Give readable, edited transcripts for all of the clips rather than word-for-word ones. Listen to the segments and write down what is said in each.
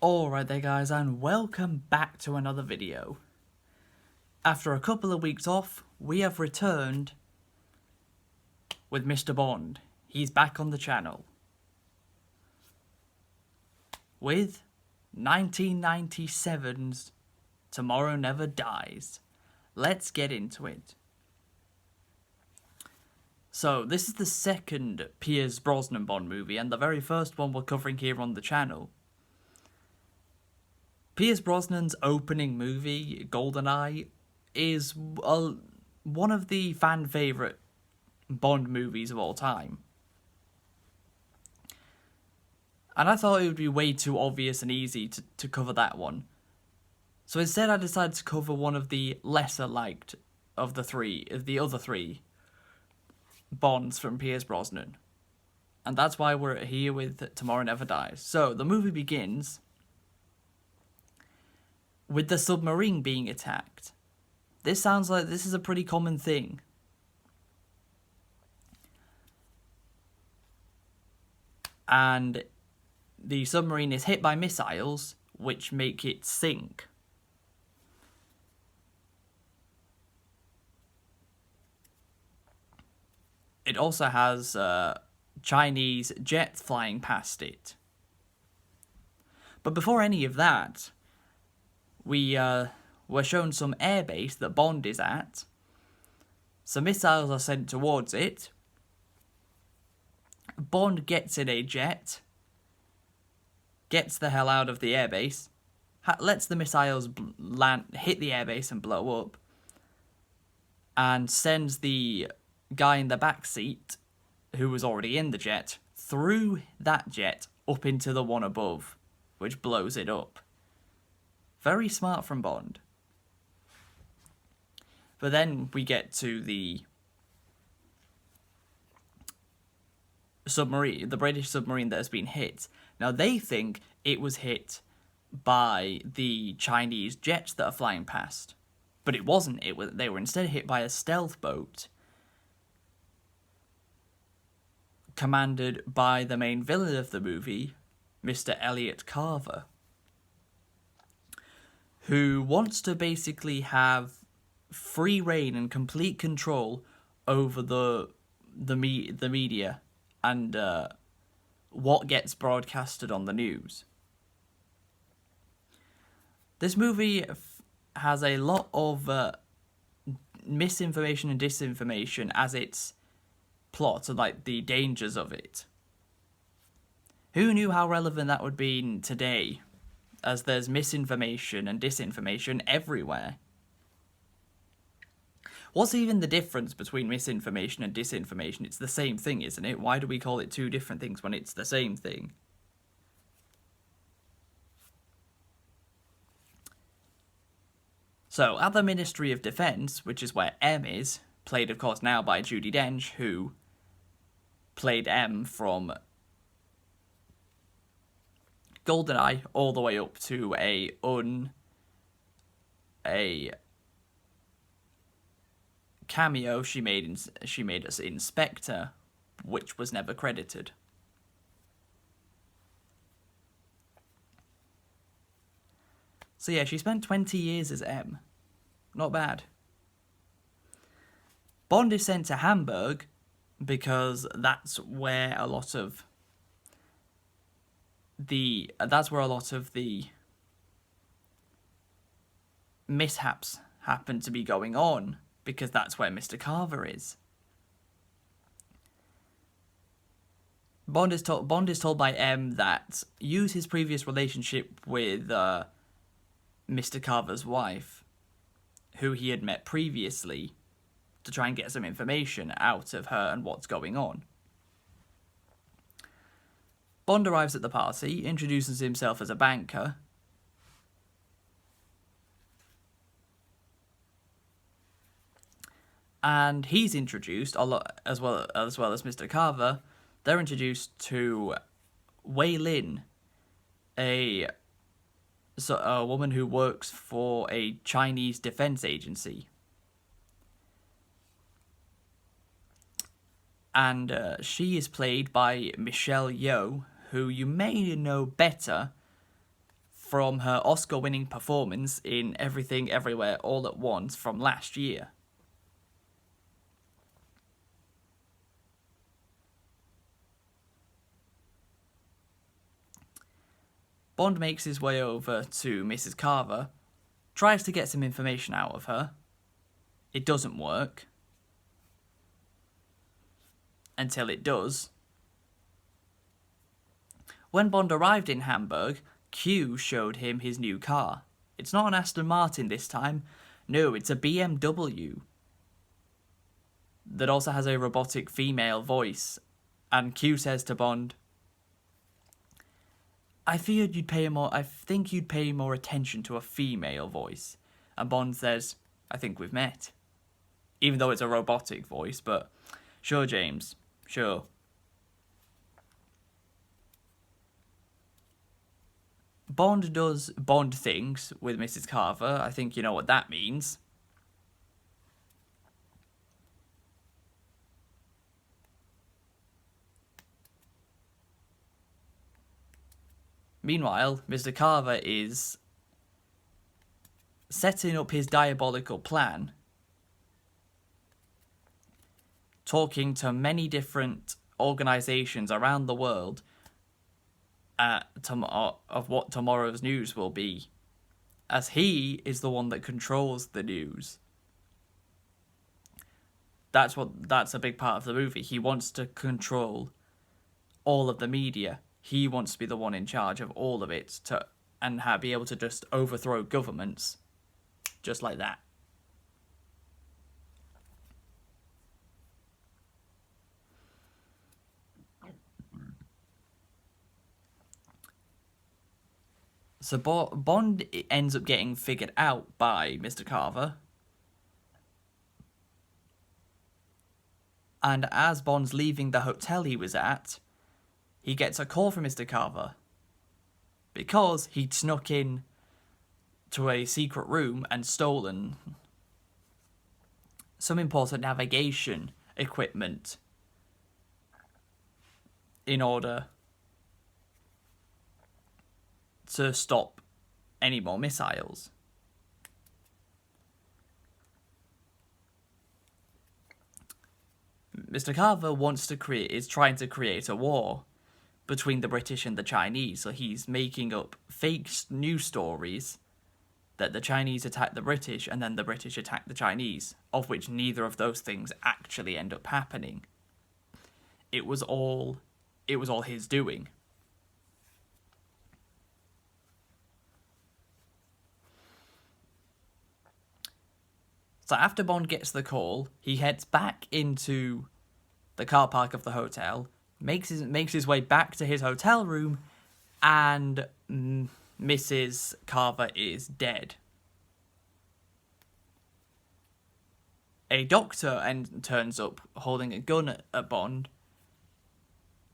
Alright there guys, and welcome back to another video. After a couple of weeks off, we have returned with Mr. Bond. He's back on the channel. With 1997's Tomorrow Never Dies. Let's get into it. So, this is the second Pierce Brosnan Bond movie, and the very first one we're covering here on the channel. Pierce Brosnan's opening movie, GoldenEye, is one of the fan favourite Bond movies of all time. And I thought it would be way too obvious and easy to cover that one. So instead I decided to cover one of the lesser liked of the other three Bonds from Pierce Brosnan. And that's why we're here with Tomorrow Never Dies. So the movie begins with the submarine being attacked. This sounds like this is a pretty common thing. And the submarine is hit by missiles, which make it sink. It also has Chinese jets flying past it. But before any of that, we were shown some airbase that Bond is at. Some missiles are sent towards it. Bond gets in a jet, gets the hell out of the airbase, lets the missiles hit the airbase and blow up, and sends the guy in the back seat, who was already in the jet, through that jet up into the one above, which blows it up. Very smart from Bond. But then we get to the submarine, the British submarine that has been hit. Now they think it was hit by the Chinese jets that are flying past. But it wasn't. They were instead hit by a stealth boat commanded by the main villain of the movie, Mr. Elliot Carver, who wants to basically have free reign and complete control over the media and what gets broadcasted on the news. This movie has a lot of misinformation and disinformation as its plot, and like the dangers of it. Who knew how relevant that would be today, as there's misinformation and disinformation everywhere? What's even the difference between misinformation and disinformation? It's the same thing, isn't it? Why do we call it two different things when it's the same thing? So, at the Ministry of Defence, which is where M is, played of course now by Judi Dench, who played M from GoldenEye all the way up to a cameo she made as Inspector, which was never credited. So yeah, she spent 20 years as M. Not bad. Bond is sent to Hamburg because that's where a lot of the mishaps happen to be going on, because that's where Mr. Carver is. Bond is told by M that use his previous relationship with Mr. Carver's wife, who he had met previously, to try and get some information out of her and what's going on. Bond arrives at the party, introduces himself as a banker, and he's introduced, as well as Mr. Carver. They're introduced to Wei Lin, a woman who works for a Chinese defense agency. And she is played by Michelle Yeoh, who you may know better from her Oscar-winning performance in Everything Everywhere All at Once from last year. Bond makes his way over to Mrs. Carver, tries to get some information out of her. It doesn't work. Until it does. When Bond arrived in Hamburg, Q showed him his new car. It's not an Aston Martin this time. No, it's a BMW. That also has a robotic female voice. And Q says to Bond, I think you'd pay more attention to a female voice. And Bond says, I think we've met. Even though it's a robotic voice, but sure, James, sure. Bond does Bond things with Mrs. Carver. I think you know what that means. Meanwhile, Mr. Carver is setting up his diabolical plan, talking to many different organisations around the world of what tomorrow's news will be, as he is the one that controls the news. That's a big part of the movie. He wants to control all of the media. He wants to be the one in charge of all of it and be able to just overthrow governments just like that. So Bond ends up getting figured out by Mr. Carver. And as Bond's leaving the hotel he was at, he gets a call from Mr. Carver. Because he'd snuck in to a secret room and stolen some important navigation equipment in order to stop any more missiles. Mr. Carver is trying to create a war between the British and the Chinese, so he's making up fake news stories that the Chinese attack the British and then the British attack the Chinese, of which neither of those things actually end up happening. It was all his doing. So after Bond gets the call, he heads back into the car park of the hotel, makes his way back to his hotel room, and Mrs. Carver is dead. A doctor turns up holding a gun at Bond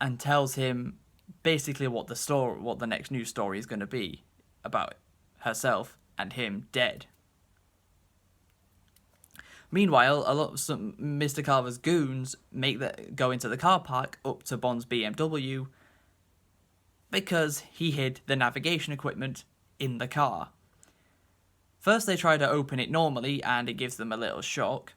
and tells him basically what the next news story is going to be about herself and him dead. Meanwhile, some Mr. Carver's goons go into the car park up to Bond's BMW because he hid the navigation equipment in the car. First they try to open it normally and it gives them a little shock.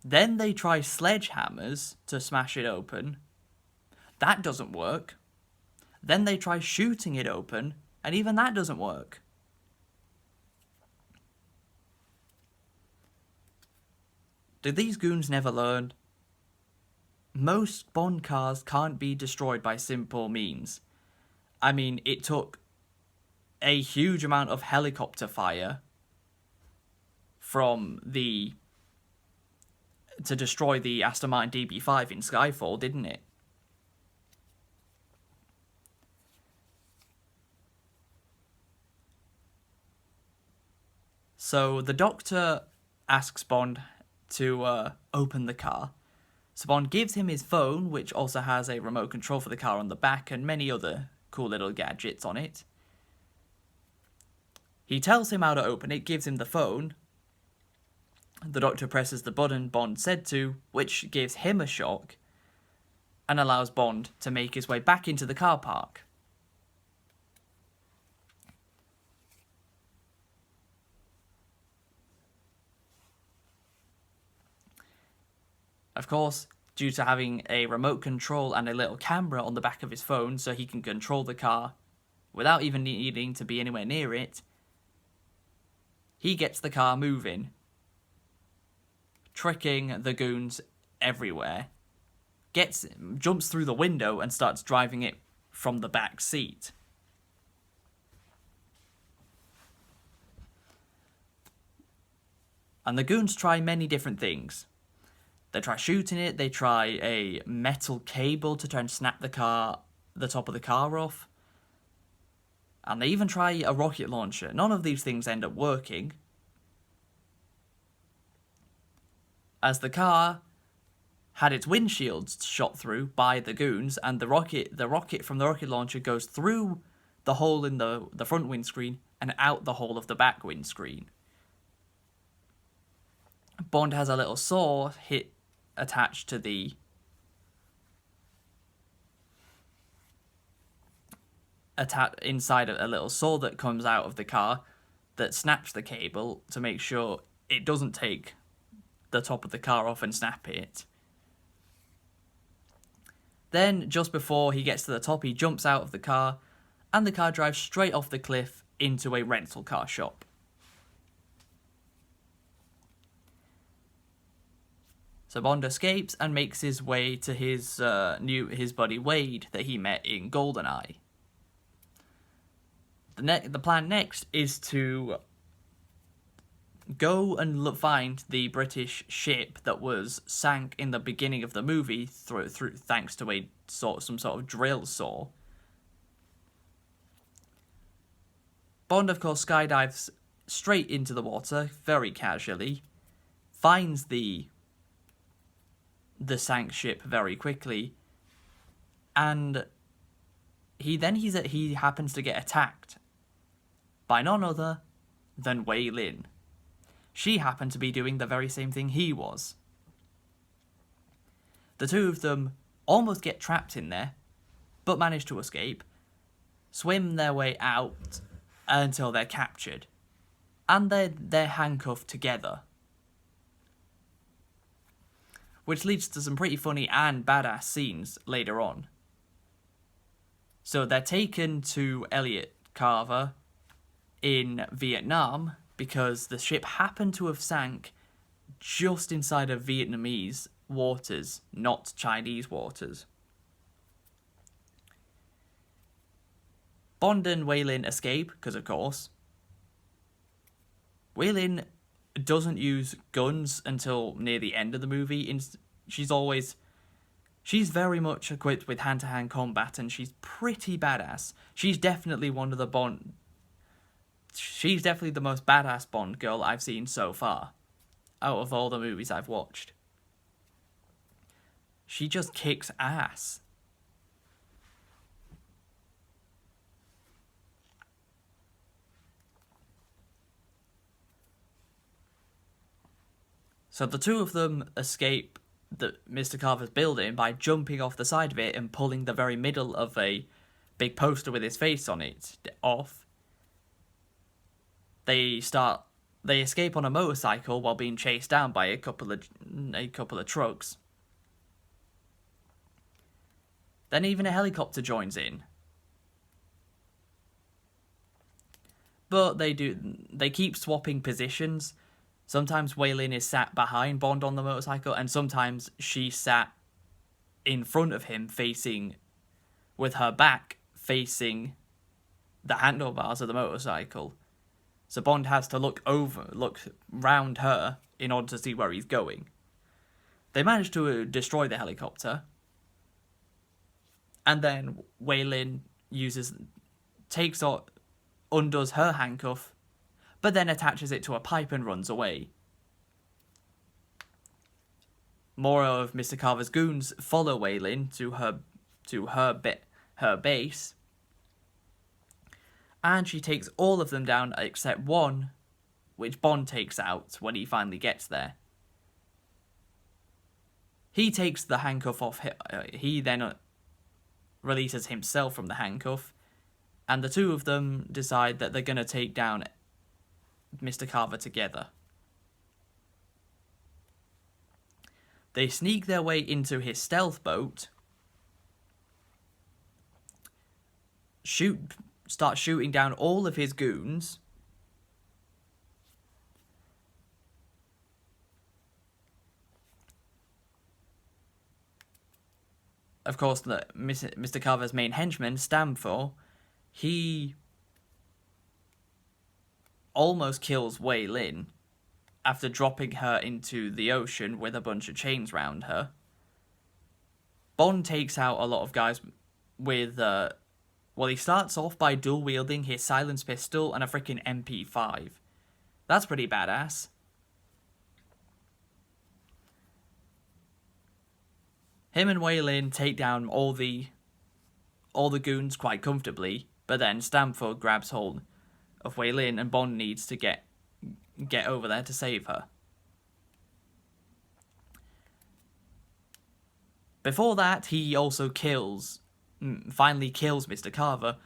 Then they try sledgehammers to smash it open. That doesn't work. Then they try shooting it open and even that doesn't work. Do these goons never learn? Most Bond cars can't be destroyed by simple means. I mean, it took a huge amount of helicopter fire to destroy the Aston Martin DB5 in Skyfall, didn't it? So the doctor asks Bond to open the car. So Bond gives him his phone, which also has a remote control for the car on the back and many other cool little gadgets on it. He tells him how to open it, gives him the phone. The doctor presses the button Bond said to, which gives him a shock and allows Bond to make his way back into the car park. Of course, due to having a remote control and a little camera on the back of his phone so he can control the car without even needing to be anywhere near it, he gets the car moving, tricking the goons everywhere, jumps through the window and starts driving it from the back seat. And the goons try many different things. They try shooting it, they try a metal cable to try and snap the top of the car off. And they even try a rocket launcher. None of these things end up working, as the car had its windshields shot through by the goons, and the rocket from the rocket launcher goes through the hole in the front windscreen and out the hole of the back windscreen. Bond has a little saw attached to the inside a little saw that comes out of the car that snaps the cable to make sure it doesn't take the top of the car off and snap it. Then, just before he gets to the top, he jumps out of the car, and the car drives straight off the cliff into a rental car shop. So Bond escapes and makes his way to his buddy Wade that he met in GoldenEye. The plan next is to go and find the British ship that was sank in the beginning of the movie through thanks to some sort of drill saw. Bond, of course, skydives straight into the water very casually, finds the sank ship very quickly, and he happens to get attacked by none other than Wei Lin. She happened to be doing the very same thing he was. The two of them almost get trapped in there, but manage to escape, swim their way out until they're captured, and they're handcuffed together. Which leads to some pretty funny and badass scenes later on. So they're taken to Elliot Carver in Vietnam because the ship happened to have sank just inside of Vietnamese waters, not Chinese waters. Bond and Wei Lin escape, because of course. Wei Lin doesn't use guns until near the end of the movie. She's very much equipped with hand-to-hand combat, and she's pretty badass. She's definitely She's definitely the most badass Bond girl I've seen so far, out of all the movies I've watched. She just kicks ass. So the two of them escape Mr. Carver's building by jumping off the side of it and pulling the very middle of a big poster with his face on it off. They escape on a motorcycle while being chased down by a couple of trucks. Then even a helicopter joins in. But they keep swapping positions. Sometimes Wei Lin is sat behind Bond on the motorcycle, and sometimes she sat in front of him, with her back facing the handlebars of the motorcycle. So Bond has to look round her in order to see where he's going. They manage to destroy the helicopter, and then Wei Lin undoes her handcuff, but then attaches it to a pipe and runs away. More of Mr. Carver's goons follow Wei Lin to her base, and she takes all of them down except one, which Bond takes out when he finally gets there. He takes the handcuff off. He then releases himself from the handcuff, and the two of them decide that they're going to take down Mr. Carver together. They sneak their way into his stealth boat, start shooting down all of his goons. Of course, Mr. Carver's main henchman, Stamford, he almost kills Wei Lin after dropping her into the ocean with a bunch of chains round her. Bond takes out a lot of guys with, he starts off by dual-wielding his silenced pistol and a freaking MP5. That's pretty badass. Him and Wei Lin take down all the goons quite comfortably, but then Stamford grabs hold of Wei Lin and Bond needs to get over there to save her. Before that, he also finally kills Mr. Carver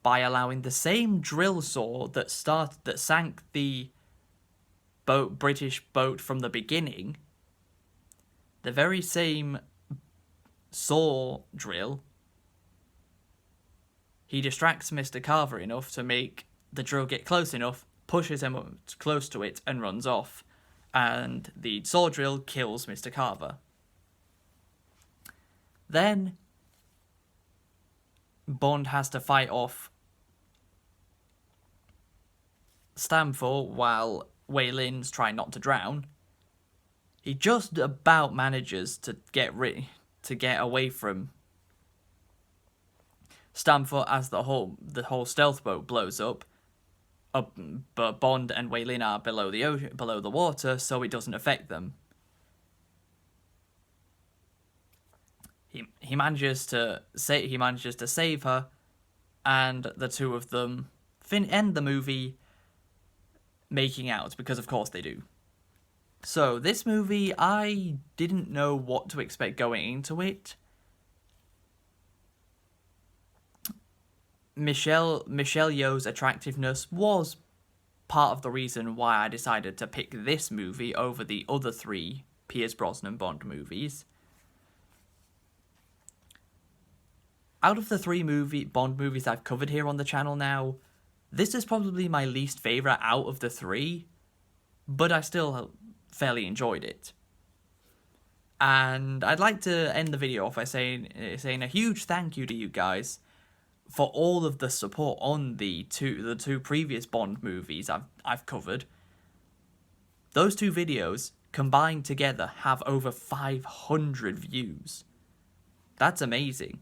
by allowing the same drill saw that sank the British boat from the beginning, the very same saw drill. He distracts Mr. Carver enough to make the drill get close enough, pushes him up close to it, and runs off. And the saw drill kills Mr. Carver. Then Bond has to fight off Stamford while Wei Lin's trying not to drown. He just about manages to get away from Stamford as the whole stealth boat blows up, but Bond and Wei Lin are below the water, so it doesn't affect them. He manages to save her, and the two of them end the movie making out, because of course they do. So this movie, I didn't know what to expect going into it. Michelle Yeoh's attractiveness was part of the reason why I decided to pick this movie over the other 3 Pierce Brosnan Bond movies. Out of the 3 Bond movies I've covered here on the channel now, this is probably my least favourite out of the 3, but I still fairly enjoyed it. And I'd like to end the video off by saying a huge thank you to you guys for all of the support on the two previous Bond movies I've covered. Those 2 videos combined together have over 500 views. That's amazing.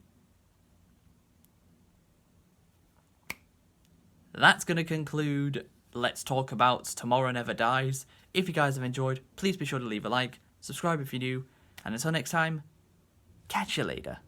That's going to conclude Let's Talk About Tomorrow Never Dies. If you guys have enjoyed, please be sure to leave a like, subscribe if you're new, and until next time, catch you later.